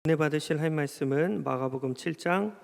은혜 받으실 할 말씀은 마가복음 7장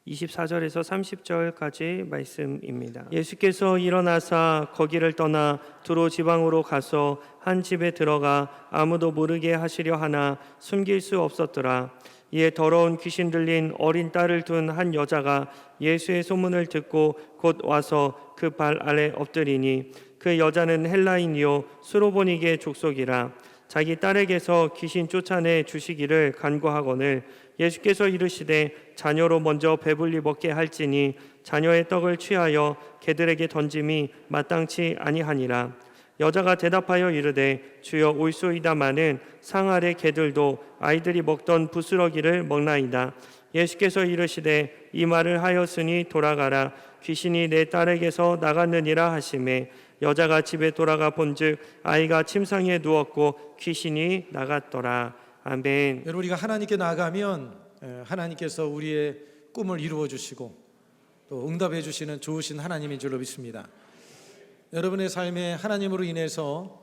24절에서 30절까지 말씀입니다. 예수께서 일어나사 거기를 떠나 두로 지방으로 가서 한 집에 들어가 아무도 모르게 하시려 하나 숨길 수 없었더라. 이에 더러운 귀신 들린 어린 딸을 둔 한 여자가 예수의 소문을 듣고 곧 와서 그 발 아래 엎드리니 그 여자는 헬라인이요 수로보니게 족속이라. 자기 딸에게서 귀신 쫓아내 주시기를 간구하거늘 예수께서 이르시되 자녀로 먼저 배불리 먹게 할지니 자녀의 떡을 취하여 개들에게 던짐이 마땅치 아니하니라. 여자가 대답하여 이르되 주여 올소이다마는 상 아래 개들도 아이들이 먹던 부스러기를 먹나이다. 예수께서 이르시되 이 말을 하였으니 돌아가라. 귀신이 내 딸에게서 나갔느니라 하시매 여자가 집에 돌아가 본즉 아이가 침상에 누웠고 귀신이 나갔더라. 아멘. 여러분, 우리가 하나님께 나아가면 하나님께서 우리의 꿈을 이루어 주시고 또 응답해 주시는 좋으신 하나님인 줄로 믿습니다. 여러분의 삶에 하나님으로 인해서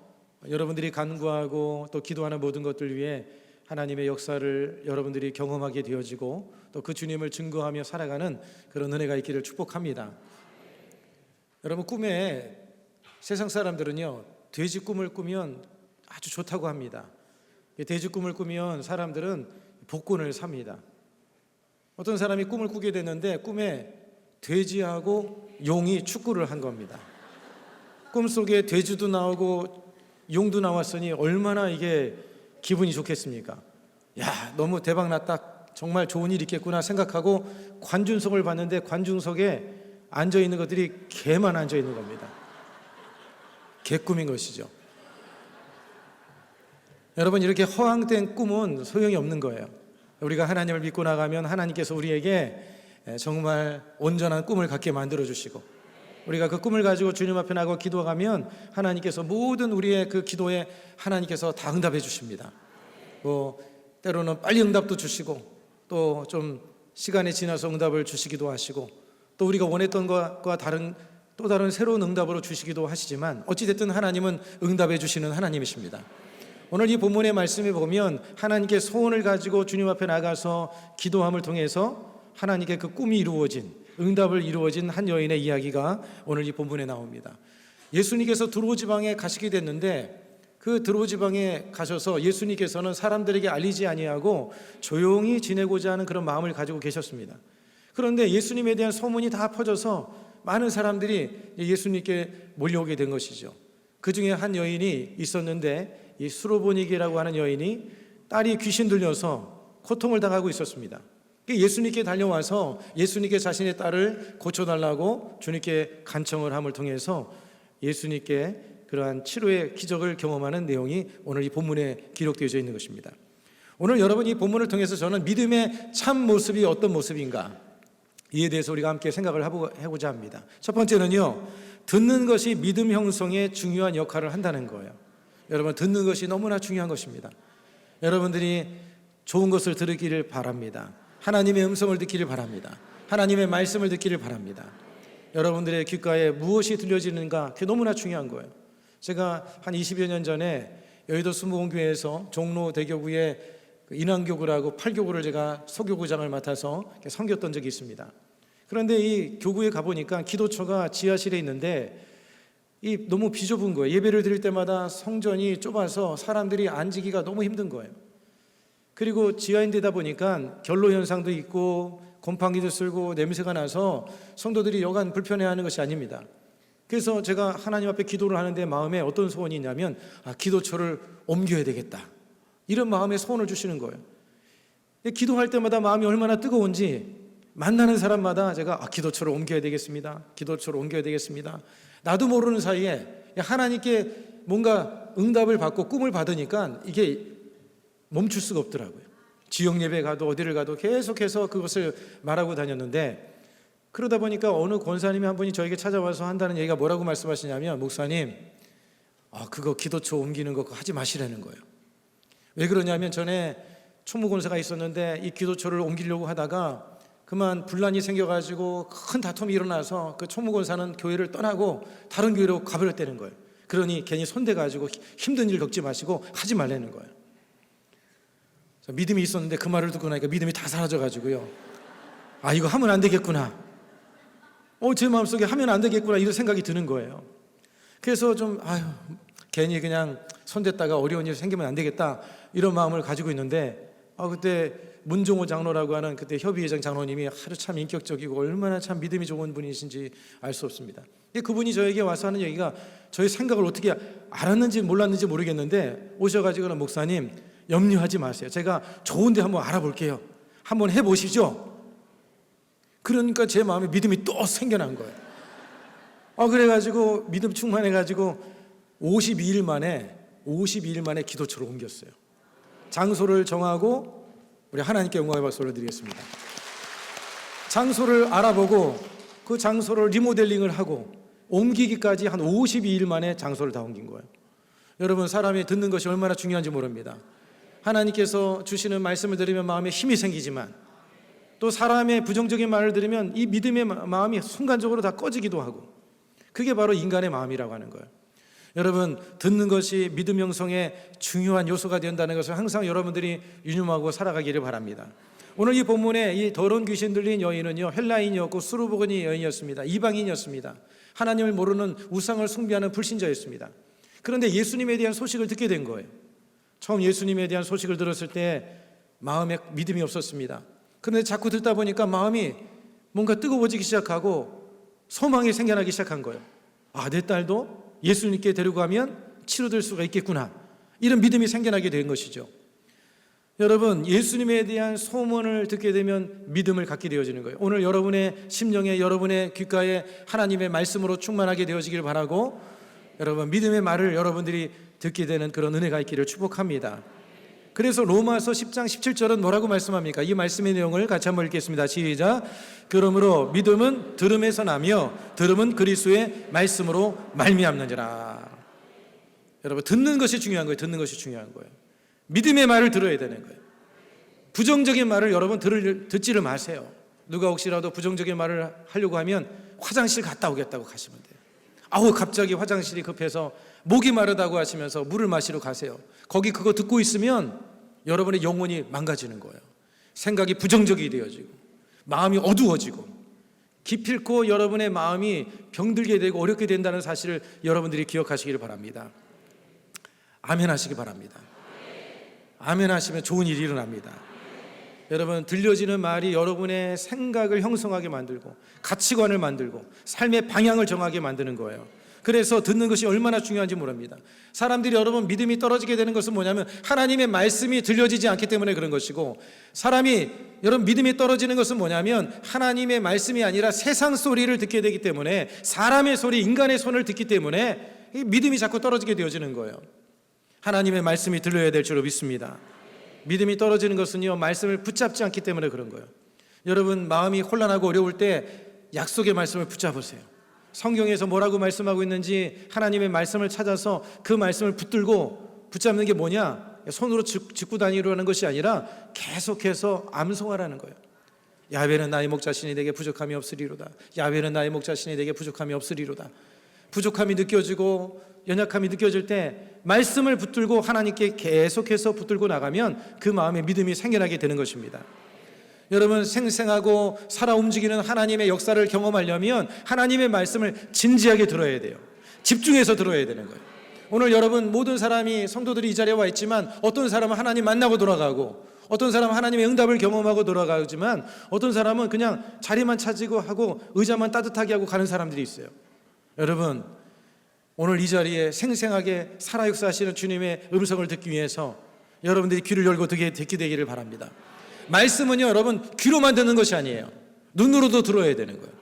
여러분들이 간구하고 또 기도하는 모든 것들 위해 하나님의 역사를 여러분들이 경험하게 되어지고 또 그 주님을 증거하며 살아가는 그런 은혜가 있기를 축복합니다. 여러분, 꿈에 세상 사람들은요, 돼지 꿈을 꾸면 아주 좋다고 합니다. 돼지 꿈을 꾸면 사람들은 복권을 삽니다. 어떤 사람이 꿈을 꾸게 됐는데 꿈에 돼지하고 용이 축구를 한 겁니다. 꿈속에 돼지도 나오고 용도 나왔으니 얼마나 이게 기분이 좋겠습니까? 야, 너무 대박났다, 정말 좋은 일이 있겠구나 생각하고 관중석을 봤는데 관중석에 앉아있는 것들이 개만 앉아있는 겁니다. 개꿈인 것이죠. 여러분, 이렇게 허황된 꿈은 소용이 없는 거예요. 우리가 하나님을 믿고 나가면 하나님께서 우리에게 정말 온전한 꿈을 갖게 만들어주시고 우리가 그 꿈을 가지고 주님 앞에 나가고 기도하면 하나님께서 모든 우리의 그 기도에 하나님께서 다 응답해 주십니다. 때로는 빨리 응답도 주시고 또 좀 시간이 지나서 응답을 주시기도 하시고 또 우리가 원했던 것과 또 다른 새로운 응답으로 주시기도 하시지만 어찌됐든 하나님은 응답해 주시는 하나님이십니다. 오늘 이 본문의 말씀에 보면 하나님께 소원을 가지고 주님 앞에 나가서 기도함을 통해서 하나님께 그 꿈이 이루어진, 응답을 이루어진 한 여인의 이야기가 오늘 이 본문에 나옵니다. 예수님께서 두로 지방에 가시게 됐는데 그 두로 지방에 가셔서 예수님께서는 사람들에게 알리지 아니하고 조용히 지내고자 하는 그런 마음을 가지고 계셨습니다. 그런데 예수님에 대한 소문이 다 퍼져서 많은 사람들이 예수님께 몰려오게 된 것이죠. 그 중에 한 여인이 있었는데 이 수로보니게라고 하는 여인이 딸이 귀신 들려서 고통을 당하고 있었습니다. 예수님께 달려와서 예수님께 자신의 딸을 고쳐달라고 주님께 간청을 함을 통해서 예수님께 그러한 치료의 기적을 경험하는 내용이 오늘 이 본문에 기록되어져 있는 것입니다. 오늘 여러분, 이 본문을 통해서 저는 믿음의 참 모습이 어떤 모습인가, 이에 대해서 우리가 함께 생각을 해보자 합니다. 첫 번째는요, 듣는 것이 믿음 형성에 중요한 역할을 한다는 거예요. 여러분, 듣는 것이 너무나 중요한 것입니다. 여러분들이 좋은 것을 들으기를 바랍니다. 하나님의 음성을 듣기를 바랍니다. 하나님의 말씀을 듣기를 바랍니다. 여러분들의 귓가에 무엇이 들려지는가, 그게 너무나 중요한 거예요. 제가 한 20여 년 전에 여의도 수목원교회에서 종로 대교구의 인왕교구라고 8교구를 제가 소교구장을 맡아서 섬겼던 적이 있습니다. 그런데 이 교구에 가보니까 기도처가 지하실에 있는데 너무 비좁은 거예요. 예배를 드릴 때마다 성전이 좁아서 사람들이 앉기가 너무 힘든 거예요. 그리고 지하인데다 보니까 결로 현상도 있고 곰팡이도 쓸고 냄새가 나서 성도들이 여간 불편해하는 것이 아닙니다. 그래서 제가 하나님 앞에 기도를 하는데 마음에 어떤 소원이 있냐면 기도처를 옮겨야 되겠다, 이런 마음의 소원을 주시는 거예요. 기도할 때마다 마음이 얼마나 뜨거운지 만나는 사람마다 제가 기도처를 옮겨야 되겠습니다, 기도처를 옮겨야 되겠습니다. 나도 모르는 사이에 하나님께 뭔가 응답을 받고 꿈을 받으니까 이게 멈출 수가 없더라고요. 지역 예배 가도 어디를 가도 계속해서 그것을 말하고 다녔는데, 그러다 보니까 어느 권사님이 한 분이 저에게 찾아와서 한다는 얘기가 뭐라고 말씀하시냐면, 목사님, 그거 기도처 옮기는 거 하지 마시라는 거예요. 왜 그러냐면 전에 총무권사가 있었는데 이 기도처를 옮기려고 하다가 그만 분란이 생겨가지고 큰 다툼이 일어나서 그 총무권사는 교회를 떠나고 다른 교회로 가버렸다는 거예요. 그러니 괜히 손대가지고 힘든 일 겪지 마시고 하지 말라는 거예요. 믿음이 있었는데 그 말을 듣고 나니까 믿음이 다 사라져가지고요. 아, 이거 하면 안 되겠구나. 제 마음속에 하면 안 되겠구나 이런 생각이 드는 거예요. 그래서 좀 괜히 그냥 손댔다가 어려운 일 생기면 안 되겠다 이런 마음을 가지고 있는데 그때 문종호 장로라고 하는 그때 협의회장 장로님이 하루 참 인격적이고 얼마나 참 믿음이 좋은 분이신지 알 수 없습니다. 그분이 저에게 와서 하는 얘기가 저의 생각을 어떻게 알았는지 몰랐는지 모르겠는데 오셔가지고는 목사님 염려하지 마세요. 제가 좋은데 한번 알아볼게요. 한번 해보시죠. 그러니까 제 마음에 믿음이 또 생겨난 거예요. 그래가지고 믿음 충만해가지고 52일 만에 기도처로 옮겼어요. 장소를 정하고 우리 하나님께 영광의 박수를 드리겠습니다. 장소를 알아보고 그 장소를 리모델링을 하고 옮기기까지 한 52일 만에 장소를 다 옮긴 거예요. 여러분, 사람이 듣는 것이 얼마나 중요한지 모릅니다. 하나님께서 주시는 말씀을 들으면 마음에 힘이 생기지만 또 사람의 부정적인 말을 들으면 이 믿음의 마음이 순간적으로 다 꺼지기도 하고 그게 바로 인간의 마음이라고 하는 거예요. 여러분, 듣는 것이 믿음 형성의 중요한 요소가 된다는 것을 항상 여러분들이 유념하고 살아가기를 바랍니다. 오늘 이 본문에 이 더러운 귀신 들린 여인은요, 헬라인이었고 수르보그니 여인이었습니다. 이방인이었습니다. 하나님을 모르는 우상을 숭배하는 불신자였습니다. 그런데 예수님에 대한 소식을 듣게 된 거예요. 처음 예수님에 대한 소식을 들었을 때 마음에 믿음이 없었습니다. 그런데 자꾸 듣다 보니까 마음이 뭔가 뜨거워지기 시작하고 소망이 생겨나기 시작한 거예요. 내 딸도 예수님께 데리고 가면 치료될 수가 있겠구나, 이런 믿음이 생겨나게 된 것이죠. 여러분, 예수님에 대한 소문을 듣게 되면 믿음을 갖게 되어지는 거예요. 오늘 여러분의 심령에, 여러분의 귓가에 하나님의 말씀으로 충만하게 되어지길 바라고, 여러분 믿음의 말을 여러분들이 듣게 되는 그런 은혜가 있기를 축복합니다. 그래서 로마서 10장 17절은 뭐라고 말씀합니까? 이 말씀의 내용을 같이 한번 읽겠습니다. 시작. 그러므로 믿음은 들음에서 나며 들음은 그리스도의 말씀으로 말미암느니라. 여러분, 듣는 것이 중요한 거예요. 듣는 것이 중요한 거예요. 믿음의 말을 들어야 되는 거예요. 부정적인 말을 여러분 듣지를 마세요. 누가 혹시라도 부정적인 말을 하려고 하면 화장실 갔다 오겠다고 가시면 돼요. 갑자기 화장실이 급해서 목이 마르다고 하시면서 물을 마시러 가세요. 거기 그거 듣고 있으면 여러분의 영혼이 망가지는 거예요. 생각이 부정적이 되어지고 마음이 어두워지고 기필코 여러분의 마음이 병들게 되고 어렵게 된다는 사실을 여러분들이 기억하시기를 바랍니다. 아멘 하시기 바랍니다. 아멘 하시면 좋은 일이 일어납니다. 여러분, 들려지는 말이 여러분의 생각을 형성하게 만들고 가치관을 만들고 삶의 방향을 정하게 만드는 거예요. 그래서 듣는 것이 얼마나 중요한지 모릅니다. 사람들이 여러분 믿음이 떨어지게 되는 것은 뭐냐면 하나님의 말씀이 들려지지 않기 때문에 그런 것이고, 사람이 여러분 믿음이 떨어지는 것은 뭐냐면 하나님의 말씀이 아니라 세상 소리를 듣게 되기 때문에, 사람의 소리, 인간의 손을 듣기 때문에 믿음이 자꾸 떨어지게 되어지는 거예요. 하나님의 말씀이 들려야 될 줄로 믿습니다. 믿음이 떨어지는 것은요, 말씀을 붙잡지 않기 때문에 그런 거예요. 여러분, 마음이 혼란하고 어려울 때 약속의 말씀을 붙잡으세요. 성경에서 뭐라고 말씀하고 있는지 하나님의 말씀을 찾아서 그 말씀을 붙들고, 붙잡는 게 뭐냐? 손으로 짚고 다니려는 것이 아니라 계속해서 암송하라는 거예요. 야훼는 나의 목자시니 내게 부족함이 없으리로다. 야훼는 나의 목자시니 내게 부족함이 없으리로다. 부족함이 느껴지고 연약함이 느껴질 때 말씀을 붙들고 하나님께 계속해서 붙들고 나가면 그 마음에 믿음이 생겨나게 되는 것입니다. 여러분, 생생하고 살아 움직이는 하나님의 역사를 경험하려면 하나님의 말씀을 진지하게 들어야 돼요. 집중해서 들어야 되는 거예요. 오늘 여러분 모든 사람이, 성도들이 이 자리에 와 있지만 어떤 사람은 하나님 만나고 돌아가고, 어떤 사람은 하나님의 응답을 경험하고 돌아가지만, 어떤 사람은 그냥 자리만 차지고 하고 의자만 따뜻하게 하고 가는 사람들이 있어요. 여러분, 오늘 이 자리에 생생하게 살아 역사하시는 주님의 음성을 듣기 위해서 여러분들이 귀를 열고 듣게 되기를 바랍니다. 말씀은요, 여러분 귀로만 듣는 것이 아니에요. 눈으로도 들어야 되는 거예요.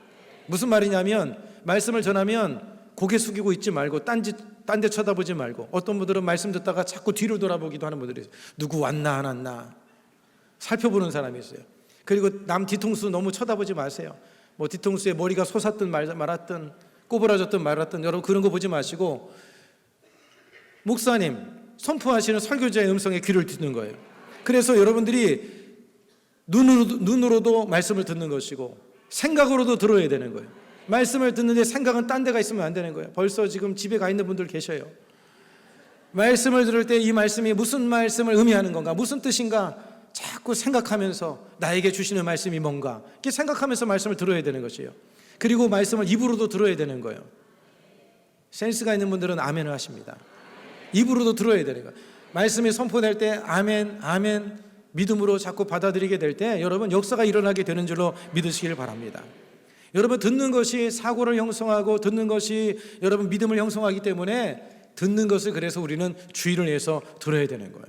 무슨 말이냐면, 말씀을 전하면 고개 숙이고 있지 말고 딴 데 쳐다보지 말고, 어떤 분들은 말씀 듣다가 자꾸 뒤로 돌아보기도 하는 분들이 있어요. 누구 왔나 안 왔나 살펴보는 사람이 있어요. 그리고 남 뒤통수 너무 쳐다보지 마세요. 뭐 뒤통수에 머리가 솟았든 말았든 꼬부라졌든 말았든, 여러분 그런 거 보지 마시고 목사님 선포하시는 설교자의 음성에 귀를 듣는 거예요. 그래서 여러분들이 눈으로도 말씀을 듣는 것이고 생각으로도 들어야 되는 거예요. 말씀을 듣는데 생각은 딴 데가 있으면 안 되는 거예요. 벌써 지금 집에 가 있는 분들 계셔요. 말씀을 들을 때 이 말씀이 무슨 말씀을 의미하는 건가, 무슨 뜻인가, 자꾸 생각하면서 나에게 주시는 말씀이 뭔가 이렇게 생각하면서 말씀을 들어야 되는 것이에요. 그리고 말씀을 입으로도 들어야 되는 거예요. 센스가 있는 분들은 아멘을 하십니다. 입으로도 들어야 되는 거예요. 말씀이 선포될 때 아멘, 아멘 믿음으로 자꾸 받아들이게 될 때 여러분 역사가 일어나게 되는 줄로 믿으시길 바랍니다. 여러분 듣는 것이 사고를 형성하고 듣는 것이 여러분 믿음을 형성하기 때문에 듣는 것을 그래서 우리는 주의를 해서 들어야 되는 거예요.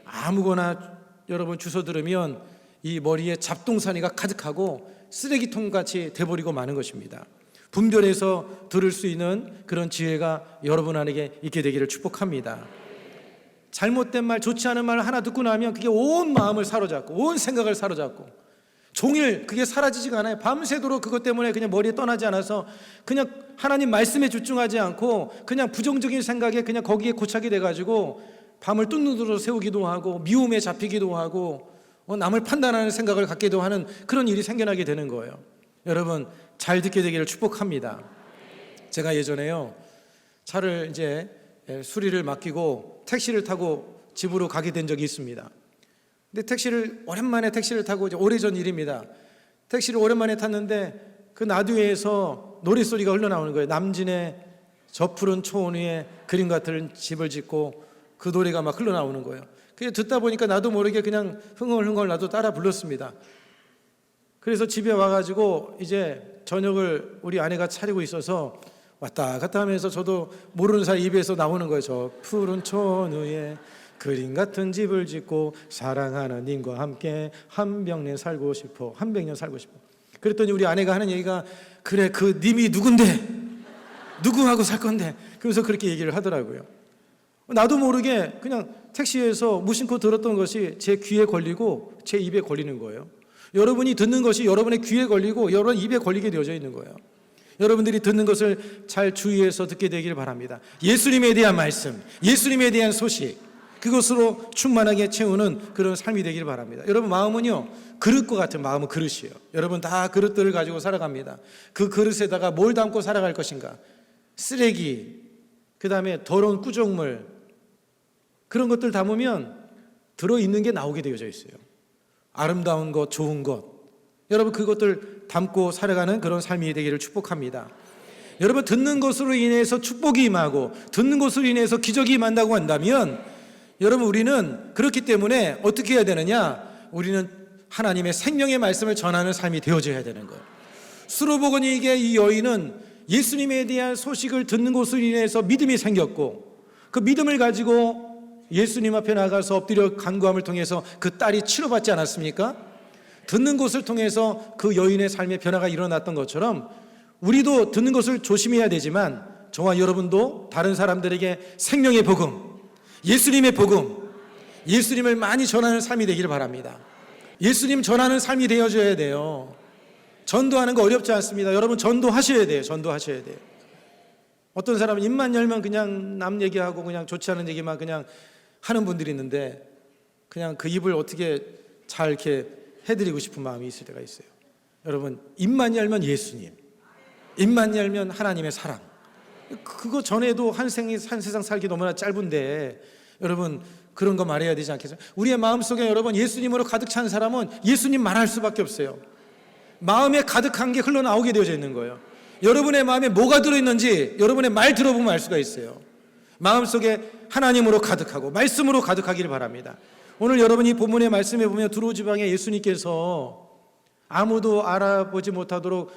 아무거나 여러분 주워 들으면 이 머리에 잡동사니가 가득하고 쓰레기통같이 돼버리고 마는 것입니다. 분별해서 들을 수 있는 그런 지혜가 여러분 안에게 있게 되기를 축복합니다. 잘못된 말, 좋지 않은 말 하나 듣고 나면 그게 온 마음을 사로잡고 온 생각을 사로잡고 종일 그게 사라지지가 않아요. 밤새도록 그것 때문에 그냥 머리에 떠나지 않아서 그냥 하나님 말씀에 집중하지 않고 그냥 부정적인 생각에 그냥 거기에 고착이 돼가지고 밤을 뜬눈으로 세우기도 하고 미움에 잡히기도 하고 남을 판단하는 생각을 갖기도 하는 그런 일이 생겨나게 되는 거예요. 여러분 잘 듣게 되기를 축복합니다. 제가 예전에요 차를 이제 수리를 맡기고 택시를 타고 집으로 가게 된 적이 있습니다. 근데 오랜만에 택시를 타고 이제 오래전 일입니다. 택시를 오랜만에 탔는데 그 나두에서 노랫소리가 흘러나오는 거예요. 남진의 저 푸른 초원 위에 그림 같은 집을 짓고 그 노래가 막 흘러나오는 거예요. 그게 듣다 보니까 나도 모르게 그냥 흥얼흥얼 나도 따라 불렀습니다. 그래서 집에 와가지고 이제 저녁을 우리 아내가 차리고 있어서 왔다 갔다 하면서 저도 모르는 사이 입에서 나오는 거예요. 저 푸른 초원 위에 그림 같은 집을 짓고 사랑하는 님과 함께 한 백년 살고 싶어. 그랬더니 우리 아내가 하는 얘기가 그래 그 님이 누군데? 누구하고 살 건데? 그래서 그렇게 얘기를 하더라고요. 나도 모르게 그냥 택시에서 무심코 들었던 것이 제 귀에 걸리고 제 입에 걸리는 거예요. 여러분이 듣는 것이 여러분의 귀에 걸리고 여러분 입에 걸리게 되어져 있는 거예요. 여러분들이 듣는 것을 잘 주의해서 듣게 되기를 바랍니다. 예수님에 대한 말씀, 예수님에 대한 소식, 그것으로 충만하게 채우는 그런 삶이 되기를 바랍니다. 여러분 마음은요 그릇과 같은 마음은 그릇이에요. 여러분 다 그릇들을 가지고 살아갑니다. 그 그릇에다가 뭘 담고 살아갈 것인가? 쓰레기, 그 다음에 더러운 꾸정물, 그런 것들 담으면 들어있는 게 나오게 되어져 있어요. 아름다운 것, 좋은 것, 여러분 그것들 담고 살아가는 그런 삶이 되기를 축복합니다. 여러분 듣는 것으로 인해서 축복이 임하고 듣는 것으로 인해서 기적이 임한다고 한다면 여러분 우리는 그렇기 때문에 어떻게 해야 되느냐? 우리는 하나님의 생명의 말씀을 전하는 삶이 되어져야 되는 거예요. 수로보고니에게 이 여인은 예수님에 대한 소식을 듣는 것으로 인해서 믿음이 생겼고 그 믿음을 가지고 예수님 앞에 나가서 엎드려 간구함을 통해서 그 딸이 치료받지 않았습니까? 듣는 것을 통해서 그 여인의 삶의 변화가 일어났던 것처럼 우리도 듣는 것을 조심해야 되지만 저와 여러분도 다른 사람들에게 생명의 복음, 예수님의 복음, 예수님을 많이 전하는 삶이 되기를 바랍니다. 예수님 전하는 삶이 되어져야 돼요. 전도하는 거 어렵지 않습니다. 여러분 전도하셔야 돼요. 전도하셔야 돼요. 어떤 사람은 입만 열면 그냥 남 얘기하고 그냥 좋지 않은 얘기만 그냥 하는 분들이 있는데 그냥 그 입을 어떻게 잘 이렇게 해드리고 싶은 마음이 있을 때가 있어요. 여러분 입만 열면 예수님, 입만 열면 하나님의 사랑, 그거 전에도 한 세상 살기 너무나 짧은데 여러분 그런 거 말해야 되지 않겠어요? 우리의 마음속에 여러분 예수님으로 가득 찬 사람은 예수님 말할 수밖에 없어요. 마음에 가득한 게 흘러나오게 되어져 있는 거예요. 여러분의 마음에 뭐가 들어있는지 여러분의 말 들어보면 알 수가 있어요. 마음속에 하나님으로 가득하고 말씀으로 가득하기를 바랍니다. 오늘 여러분이 본문의 말씀에 보면 두로지방에 예수님께서 아무도 알아보지 못하도록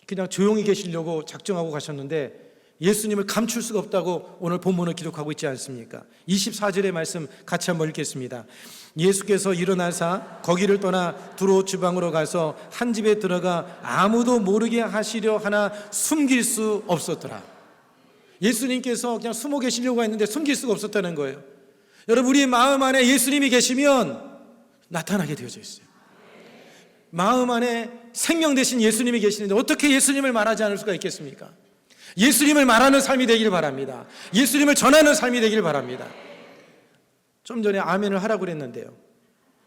그냥 조용히 계시려고 작정하고 가셨는데 예수님을 감출 수가 없다고 오늘 본문을 기록하고 있지 않습니까? 24절의 말씀 같이 한번 읽겠습니다. 예수께서 일어나사 거기를 떠나 두로 지방으로 가서 한 집에 들어가 아무도 모르게 하시려 하나 숨길 수 없었더라. 예수님께서 그냥 숨어 계시려고 했는데 숨길 수가 없었다는 거예요. 여러분 우리의 마음 안에 예수님이 계시면 나타나게 되어져 있어요. 마음 안에 생명 되신 예수님이 계시는데 어떻게 예수님을 말하지 않을 수가 있겠습니까? 예수님을 말하는 삶이 되기를 바랍니다. 예수님을 전하는 삶이 되기를 바랍니다. 좀 전에 아멘을 하라고 그랬는데요.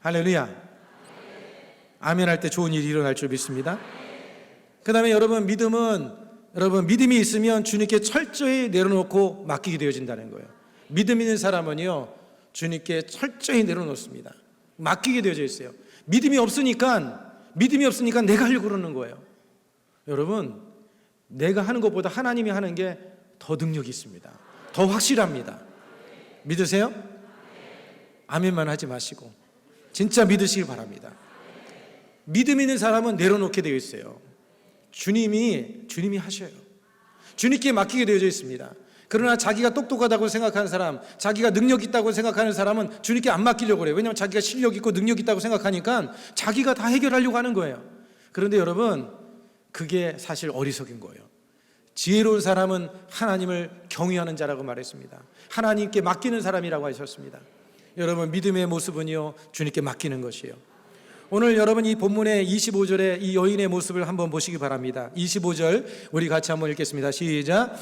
할렐루야. 아멘 할 때 좋은 일이 일어날 줄 믿습니다. 그 다음에 여러분 믿음이 있으면 주님께 철저히 내려놓고 맡기게 되어진다는 거예요. 믿음 있는 사람은요 주님께 철저히 내려놓습니다. 맡기게 되어져 있어요. 믿음이 없으니까 내가 하려고 그러는 거예요. 여러분, 내가 하는 것보다 하나님이 하는 게 더 능력이 있습니다. 더 확실합니다. 믿으세요? 아멘만 하지 마시고 진짜 믿으시길 바랍니다. 믿음 있는 사람은 내려놓게 되어 있어요. 주님이 하셔요. 주님께 맡기게 되어져 있습니다. 그러나 자기가 똑똑하다고 생각하는 사람, 자기가 능력 있다고 생각하는 사람은 주님께 안 맡기려고 그래요. 왜냐하면 자기가 실력 있고 능력 있다고 생각하니까 자기가 다 해결하려고 하는 거예요. 그런데 여러분, 그게 사실 어리석인 거예요. 지혜로운 사람은 하나님을 경외하는 자라고 말했습니다. 하나님께 맡기는 사람이라고 하셨습니다. 여러분, 믿음의 모습은요, 주님께 맡기는 것이에요. 오늘 여러분 이 본문의 25절의 이 여인의 모습을 한번 보시기 바랍니다. 25절 우리 같이 한번 읽겠습니다. 시작.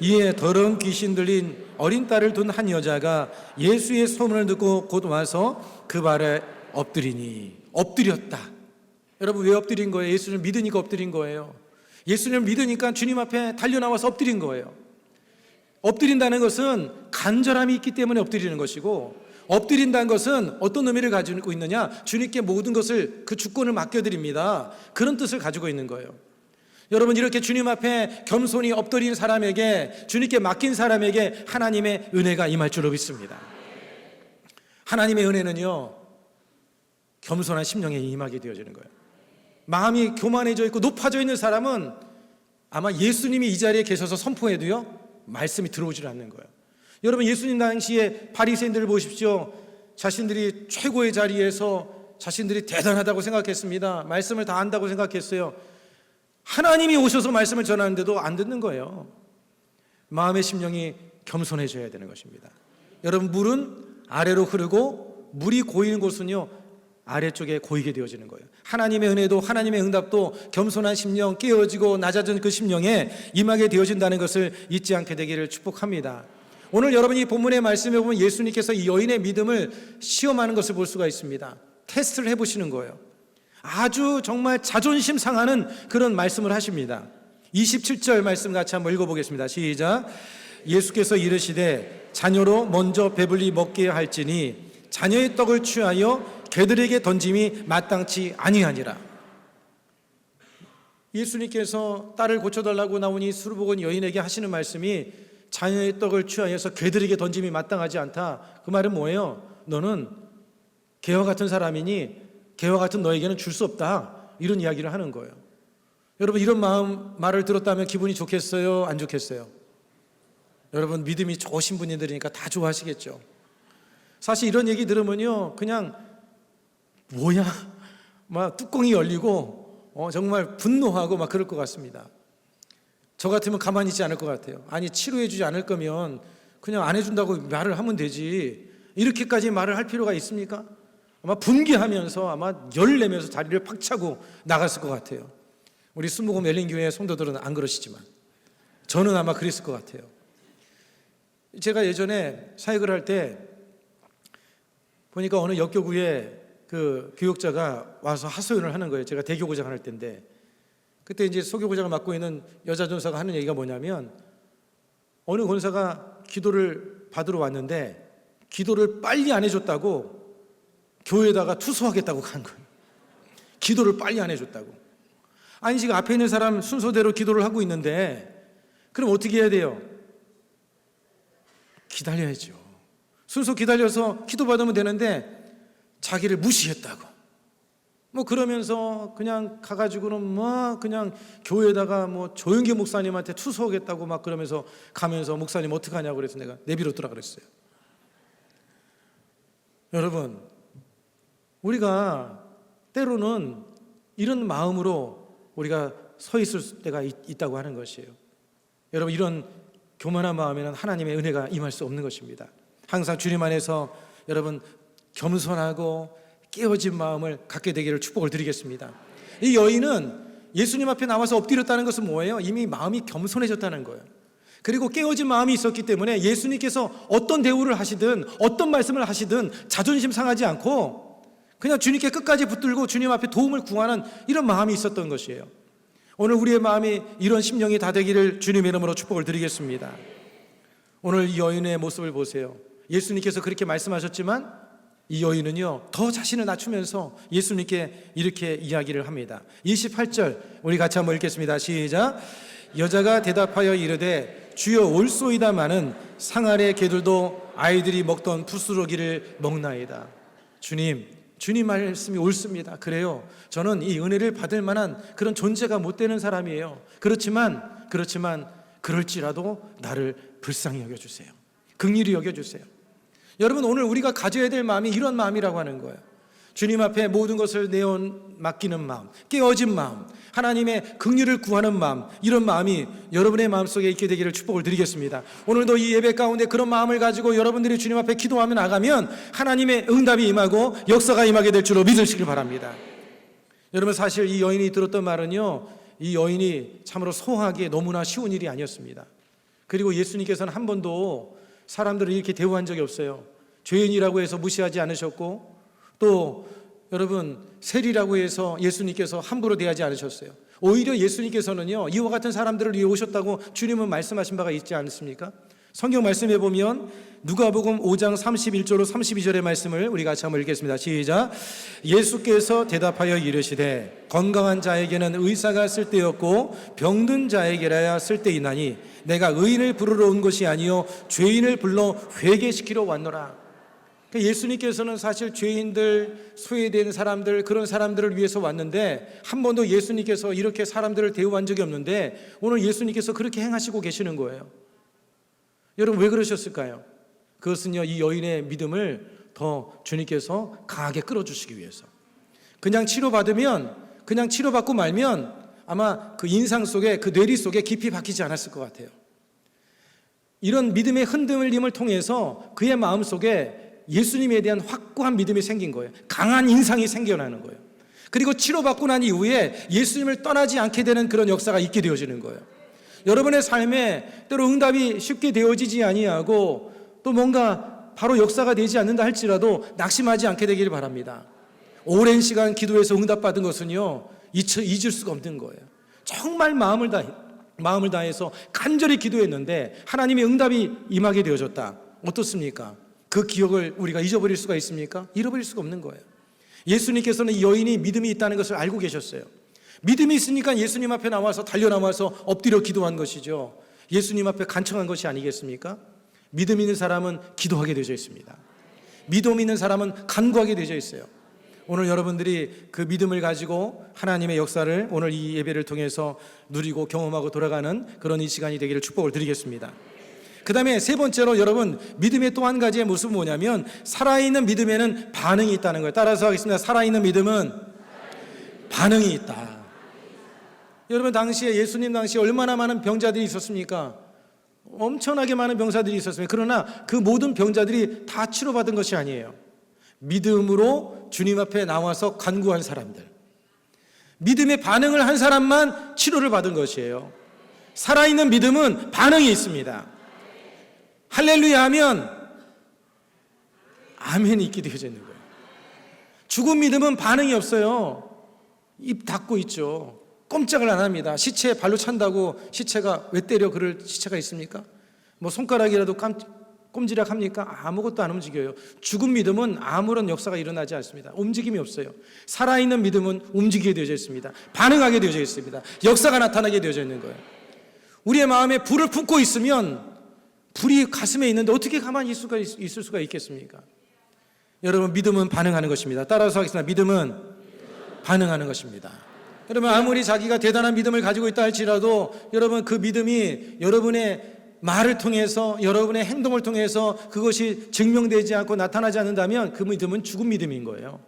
이에 더러운 귀신 들린 어린 딸을 둔 한 여자가 예수의 소문을 듣고 곧 와서 그 발에 엎드렸다. 여러분, 왜 엎드린 거예요? 예수를 믿으니까 엎드린 거예요. 예수님을 믿으니까 주님 앞에 달려나와서 엎드린 거예요. 엎드린다는 것은 간절함이 있기 때문에 엎드리는 것이고, 엎드린다는 것은 어떤 의미를 가지고 있느냐? 주님께 모든 것을, 그 주권을 맡겨드립니다. 그런 뜻을 가지고 있는 거예요. 여러분, 이렇게 주님 앞에 겸손히 엎드린 사람에게, 주님께 맡긴 사람에게 하나님의 은혜가 임할 줄로 믿습니다. 하나님의 은혜는요, 겸손한 심령에 임하게 되어지는 거예요. 마음이 교만해져 있고 높아져 있는 사람은 아마 예수님이 이 자리에 계셔서 선포해도요, 말씀이 들어오질 않는 거예요. 여러분, 예수님 당시에 바리새인들을 보십시오. 자신들이 최고의 자리에서 자신들이 대단하다고 생각했습니다. 말씀을 다 안다고 생각했어요. 하나님이 오셔서 말씀을 전하는데도 안 듣는 거예요. 마음의 심령이 겸손해져야 되는 것입니다. 여러분, 물은 아래로 흐르고 물이 고이는 곳은요, 아래쪽에 고이게 되어지는 거예요. 하나님의 은혜도, 하나님의 응답도 겸손한 심령, 깨어지고 낮아진 그 심령에 임하게 되어진다는 것을 잊지 않게 되기를 축복합니다. 오늘 여러분이 본문의 말씀에 보면 예수님께서 이 여인의 믿음을 시험하는 것을 볼 수가 있습니다. 테스트를 해보시는 거예요. 아주 정말 자존심 상하는 그런 말씀을 하십니다. 27절 말씀 같이 한번 읽어보겠습니다. 시작. 예수께서 이르시되 자녀로 먼저 배불리 먹게 할지니 자녀의 떡을 취하여 개들에게 던짐이 마땅치 아니하니라. 예수님께서 딸을 고쳐달라고 나온 이 수르복은 여인에게 하시는 말씀이 자녀의 떡을 취하여서 개들에게 던짐이 마땅하지 않다. 그 말은 뭐예요? 너는 개와 같은 사람이니 개와 같은 너에게는 줄 수 없다. 이런 이야기를 하는 거예요. 여러분, 이런 말을 들었다면 기분이 좋겠어요? 안 좋겠어요? 여러분, 믿음이 좋으신 분들이니까 다 좋아하시겠죠. 사실 이런 얘기 들으면요, 그냥 뭐야? 막 뚜껑이 열리고 정말 분노하고 막 그럴 것 같습니다. 저 같으면 가만히 있지 않을 것 같아요. 아니, 치료해 주지 않을 거면 그냥 안 해준다고 말을 하면 되지, 이렇게까지 말을 할 필요가 있습니까? 아마 분개하면서 아마 열을 내면서 자리를 팍 차고 나갔을 것 같아요. 우리 순복음 열린교회 성도들은 안 그러시지만 저는 아마 그랬을 것 같아요. 제가 예전에 사역을 할 때 보니까 어느 역교구에 그 교육자가 와서 하소연을 하는 거예요. 제가 대교구장을 할 때인데, 그때 이제 소교구장을 맡고 있는 여자 전사가 하는 얘기가 뭐냐면, 어느 권사가 기도를 받으러 왔는데 기도를 빨리 안 해줬다고 교회에다가 투소하겠다고 간 거예요. 기도를 빨리 안 해줬다고. 아니, 지금 앞에 있는 사람 순서대로 기도를 하고 있는데 그럼 어떻게 해야 돼요? 기다려야죠. 순서 기다려서 기도 받으면 되는데 자기를 무시했다고. 뭐 그러면서 그냥 가가지고는 뭐 그냥 교회에다가 뭐 조영기 목사님한테 투소하겠다고 막 그러면서 가면서 목사님 어떡하냐고 그래서 내가 내비뒀더라 그랬어요. 여러분, 우리가 때로는 이런 마음으로 우리가 서 있을 때가 있다고 하는 것이에요. 여러분, 이런 교만한 마음에는 하나님의 은혜가 임할 수 없는 것입니다. 항상 주님 안에서 여러분 겸손하고 깨어진 마음을 갖게 되기를 축복을 드리겠습니다. 이 여인은 예수님 앞에 나와서 엎드렸다는 것은 뭐예요? 이미 마음이 겸손해졌다는 거예요. 그리고 깨어진 마음이 있었기 때문에 예수님께서 어떤 대우를 하시든 어떤 말씀을 하시든 자존심 상하지 않고 그냥 주님께 끝까지 붙들고 주님 앞에 도움을 구하는 이런 마음이 있었던 것이에요. 오늘 우리의 마음이 이런 심령이 다 되기를 주님의 이름으로 축복을 드리겠습니다. 오늘 이 여인의 모습을 보세요. 예수님께서 그렇게 말씀하셨지만 이 여인은요 더 자신을 낮추면서 예수님께 이렇게 이야기를 합니다. 28절 우리 같이 한번 읽겠습니다. 시작. 여자가 대답하여 이르되 주여 올소이다마는 상 아래 개들도 아이들이 먹던 부스러기를 먹나이다. 주님 말씀이 옳습니다. 그래요. 저는 이 은혜를 받을 만한 그런 존재가 못 되는 사람이에요. 그렇지만 그럴지라도 나를 불쌍히 여겨주세요. 긍휼히 여겨주세요. 여러분, 오늘 우리가 가져야 될 마음이 이런 마음이라고 하는 거예요. 주님 앞에 모든 것을 맡기는 마음, 깨어진 마음, 하나님의 긍휼을 구하는 마음, 이런 마음이 여러분의 마음속에 있게 되기를 축복을 드리겠습니다. 오늘도 이 예배 가운데 그런 마음을 가지고 여러분들이 주님 앞에 기도하며 나가면 하나님의 응답이 임하고 역사가 임하게 될 줄로 믿으시길 바랍니다. 여러분, 사실 이 여인이 들었던 말은요, 이 여인이 참으로 소화하기에 너무나 쉬운 일이 아니었습니다. 그리고 예수님께서는 한 번도 사람들을 이렇게 대우한 적이 없어요. 죄인이라고 해서 무시하지 않으셨고, 또 여러분 세리라고 해서 예수님께서 함부로 대하지 않으셨어요. 오히려 예수님께서는요 이와 같은 사람들을 위해 오셨다고 주님은 말씀하신 바가 있지 않습니까? 성경 말씀에 보면 누가복음 5장 31절로 32절의 말씀을 우리 같이 한번 읽겠습니다. 시작. 예수께서 대답하여 이르시되 건강한 자에게는 의사가 쓸데없고 병든 자에게라야 쓸데있나니 내가 의인을 부르러 온 것이 아니요 죄인을 불러 회개시키러 왔노라. 예수님께서는 사실 죄인들, 소외된 사람들, 그런 사람들을 위해서 왔는데 한 번도 예수님께서 이렇게 사람들을 대우한 적이 없는데 오늘 예수님께서 그렇게 행하시고 계시는 거예요. 여러분, 왜 그러셨을까요? 그것은요 이 여인의 믿음을 더 주님께서 강하게 끌어주시기 위해서. 그냥 치료받고 말면 아마 그 인상 속에, 그 뇌리 속에 깊이 박히지 않았을 것 같아요. 이런 믿음의 흔들림을 통해서 그의 마음 속에 예수님에 대한 확고한 믿음이 생긴 거예요. 강한 인상이 생겨나는 거예요. 그리고 치료받고 난 이후에 예수님을 떠나지 않게 되는 그런 역사가 있게 되어지는 거예요. 여러분의 삶에 때로 응답이 쉽게 되어지지 아니하고 또 뭔가 바로 역사가 되지 않는다 할지라도 낙심하지 않게 되기를 바랍니다. 오랜 시간 기도해서 응답받은 것은요 잊을 수가 없는 거예요. 정말 마음을 다해서 간절히 기도했는데 하나님의 응답이 임하게 되어졌다. 어떻습니까? 그 기억을 우리가 잊어버릴 수가 있습니까? 잃어버릴 수가 없는 거예요. 예수님께서는 이 여인이 믿음이 있다는 것을 알고 계셨어요. 믿음이 있으니까 예수님 앞에 달려나와서 엎드려 기도한 것이죠. 예수님 앞에 간청한 것이 아니겠습니까? 믿음 있는 사람은 기도하게 되어 있습니다. 믿음 있는 사람은 간구하게 되어 있어요. 오늘 여러분들이 그 믿음을 가지고 하나님의 역사를 오늘 이 예배를 통해서 누리고 경험하고 돌아가는 그런 이 시간이 되기를 축복을 드리겠습니다. 그 다음에 세 번째로 여러분 믿음의 또 한 가지의 모습은 뭐냐면 살아있는 믿음에는 반응이 있다는 거예요. 따라서 하겠습니다. 살아있는 믿음은 반응이 있다. 여러분 예수님 당시에 얼마나 많은 병자들이 있었습니까? 엄청나게 많은 병사들이 있었습니다. 그러나 그 모든 병자들이 다 치료받은 것이 아니에요. 믿음으로 주님 앞에 나와서 간구한 사람들, 믿음의 반응을 한 사람만 치료를 받은 것이에요. 살아있는 믿음은 반응이 있습니다. 할렐루야 하면 아멘이 있게 되어져 있는 거예요. 죽은 믿음은 반응이 없어요. 입 닫고 있죠. 꼼짝을 안 합니다. 시체에 발로 찬다고 시체가 왜 때려 그럴 시체가 있습니까? 뭐 손가락이라도 꼼지락 합니까? 아무것도 안 움직여요. 죽은 믿음은 아무런 역사가 일어나지 않습니다. 움직임이 없어요. 살아있는 믿음은 움직이게 되어져 있습니다. 반응하게 되어져 있습니다. 역사가 나타나게 되어져 있는 거예요. 우리의 마음에 불을 품고 있으면 불이 가슴에 있는데 어떻게 가만히 있을 수가 있겠습니까? 여러분, 믿음은 반응하는 것입니다. 따라서 하겠습니다. 믿음은 반응하는 것입니다. 여러분, 아무리 자기가 대단한 믿음을 가지고 있다 할지라도 여러분 그 믿음이 여러분의 말을 통해서 여러분의 행동을 통해서 그것이 증명되지 않고 나타나지 않는다면 그 믿음은 죽은 믿음인 거예요.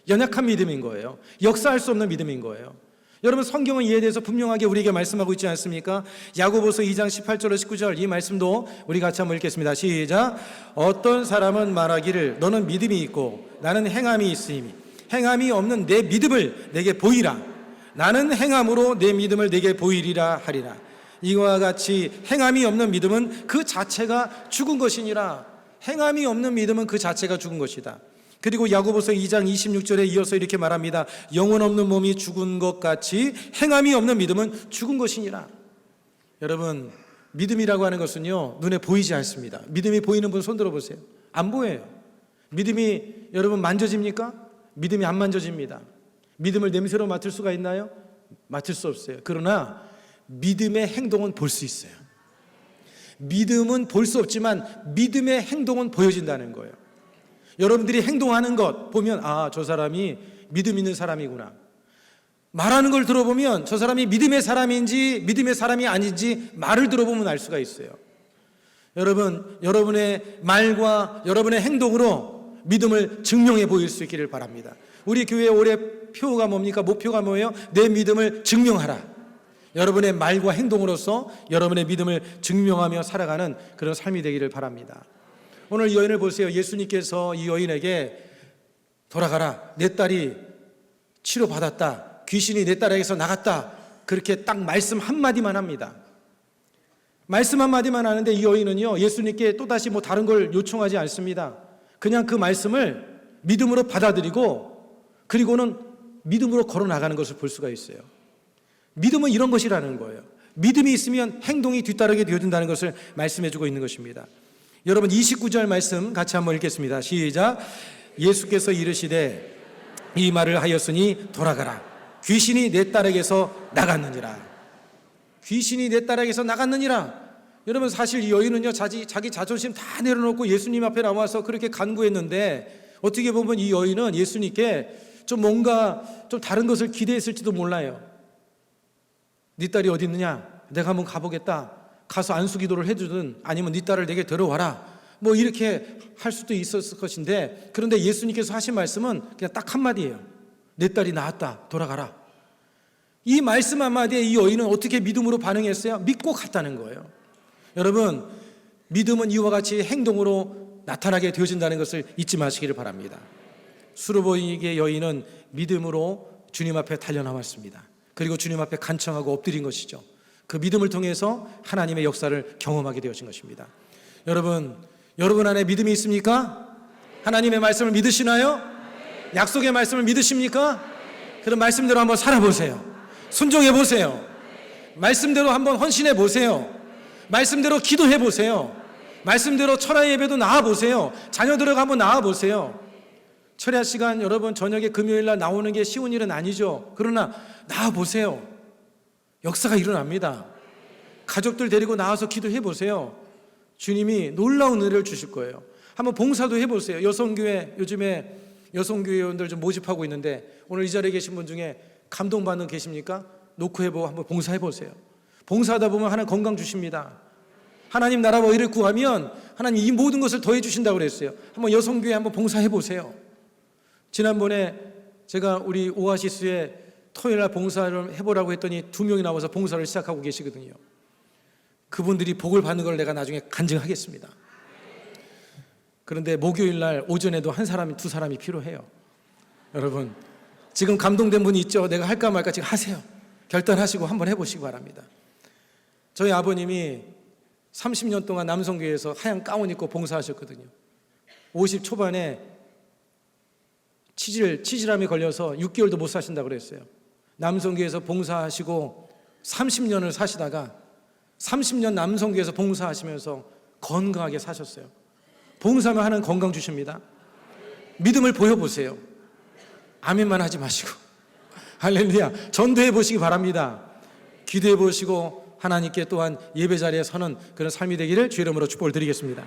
연약한 믿음인 거예요. 역사할 수 없는 믿음인 거예요. 여러분, 성경은 이에 대해서 분명하게 우리에게 말씀하고 있지 않습니까? 야고보서 2장 18절로 19절 이 말씀도 우리 같이 한번 읽겠습니다. 시작. 어떤 사람은 말하기를 너는 믿음이 있고 나는 행함이 있으니 행함이 없는 내 믿음을 내게 보이라. 나는 행함으로 내 믿음을 내게 보이리라 하리라. 이와 같이 행함이 없는 믿음은 그 자체가 죽은 것이니라. 행함이 없는 믿음은 그 자체가 죽은 것이다. 그리고 야고보서 2장 26절에 이어서 이렇게 말합니다. 영혼 없는 몸이 죽은 것 같이 행함이 없는 믿음은 죽은 것이니라. 여러분, 믿음이라고 하는 것은요 눈에 보이지 않습니다. 믿음이 보이는 분 손 들어보세요. 안 보여요. 믿음이 여러분 만져집니까? 믿음이 안 만져집니다. 믿음을 냄새로 맡을 수가 있나요? 맡을 수 없어요. 그러나 믿음의 행동은 볼 수 있어요. 믿음은 볼 수 없지만 믿음의 행동은 보여진다는 거예요. 여러분들이 행동하는 것 보면 저 사람이 믿음 있는 사람이구나. 말하는 걸 들어보면 저 사람이 믿음의 사람인지 믿음의 사람이 아닌지 말을 들어보면 알 수가 있어요. 여러분, 여러분의 말과 여러분의 행동으로 믿음을 증명해 보일 수 있기를 바랍니다. 우리 교회 올해 표가 뭡니까? 목표가 뭐예요? 내 믿음을 증명하라. 여러분의 말과 행동으로서 여러분의 믿음을 증명하며 살아가는 그런 삶이 되기를 바랍니다. 오늘 이 여인을 보세요. 예수님께서 이 여인에게 돌아가라. 내 딸이 치료받았다. 귀신이 내 딸에게서 나갔다. 그렇게 딱 말씀 한마디만 합니다. 말씀 한마디만 하는데 이 여인은요, 예수님께 또다시 뭐 다른 걸 요청하지 않습니다. 그냥 그 말씀을 믿음으로 받아들이고 그리고는 믿음으로 걸어 나가는 것을 볼 수가 있어요. 믿음은 이런 것이라는 거예요. 믿음이 있으면 행동이 뒤따르게 되어진다는 것을 말씀해 주고 있는 것입니다. 여러분 29절 말씀 같이 한번 읽겠습니다. 시작. 예수께서 이르시되 이 말을 하였으니 돌아가라. 귀신이 내 딸에게서 나갔느니라. 귀신이 내 딸에게서 나갔느니라. 여러분 사실 이 여인은요 자기 자존심 다 내려놓고 예수님 앞에 나와서 그렇게 간구했는데 어떻게 보면 이 여인은 예수님께 좀 뭔가 좀 다른 것을 기대했을지도 몰라요. 네 딸이 어디 있느냐? 내가 한번 가보겠다. 가서 안수기도를 해주든 아니면 네 딸을 내게 데려와라. 뭐 이렇게 할 수도 있었을 것인데 그런데 예수님께서 하신 말씀은 그냥 딱 한마디예요. 내 딸이 나았다. 돌아가라. 이 말씀 한마디에 이 여인은 어떻게 믿음으로 반응했어요? 믿고 갔다는 거예요. 여러분 믿음은 이와 같이 행동으로 나타나게 되어진다는 것을 잊지 마시기를 바랍니다. 수르보이게 여인은 믿음으로 주님 앞에 달려나왔습니다. 그리고 주님 앞에 간청하고 엎드린 것이죠. 그 믿음을 통해서 하나님의 역사를 경험하게 되어진 것입니다. 여러분 안에 믿음이 있습니까? 하나님의 말씀을 믿으시나요? 약속의 말씀을 믿으십니까? 그럼 말씀대로 한번 살아보세요. 순종해 보세요. 말씀대로 한번 헌신해 보세요. 말씀대로 기도해 보세요. 말씀대로 철야 예배도 나와 보세요. 자녀들하고 한번 나와 보세요. 철야 시간 여러분 저녁에 금요일 날 나오는 게 쉬운 일은 아니죠. 그러나 나와 보세요. 역사가 일어납니다. 가족들 데리고 나와서 기도해 보세요. 주님이 놀라운 은혜를 주실 거예요. 한번 봉사도 해보세요. 여성교회 요즘에 여성교회원들 좀 모집하고 있는데 오늘 이 자리에 계신 분 중에 감동받는 계십니까? 노크해보고 한번 봉사해보세요. 봉사하다 보면 하나님 건강 주십니다. 하나님 나라와 의를 구하면 하나님 이 모든 것을 더해 주신다고 그랬어요. 한번 여성교회 한번 봉사해보세요. 지난번에 제가 우리 오아시스에 토요일 날 봉사를 해보라고 했더니 2명이 나와서 봉사를 시작하고 계시거든요. 그분들이 복을 받는 걸 내가 나중에 간증하겠습니다. 그런데 목요일 날 오전에도 한 사람이 2사람이 필요해요. 여러분 지금 감동된 분이 있죠? 내가 할까 말까 지금 하세요. 결단하시고 한번 해보시기 바랍니다. 저희 아버님이 30년 동안 남성교회에서 하얀 가운 입고 봉사하셨거든요. 50 초반에 치질암이 걸려서 6개월도 못 사신다고 그랬어요. 남성교회에서 봉사하시고 30년을 사시다가 30년 남성교회에서 봉사하시면서 건강하게 사셨어요. 봉사만 하는 건강 주십니다. 믿음을 보여보세요. 아멘만 하지 마시고 할렐루야 전도해 보시기 바랍니다. 기도해 보시고 하나님께 또한 예배 자리에 서는 그런 삶이 되기를 주의 이름으로 축복을 드리겠습니다.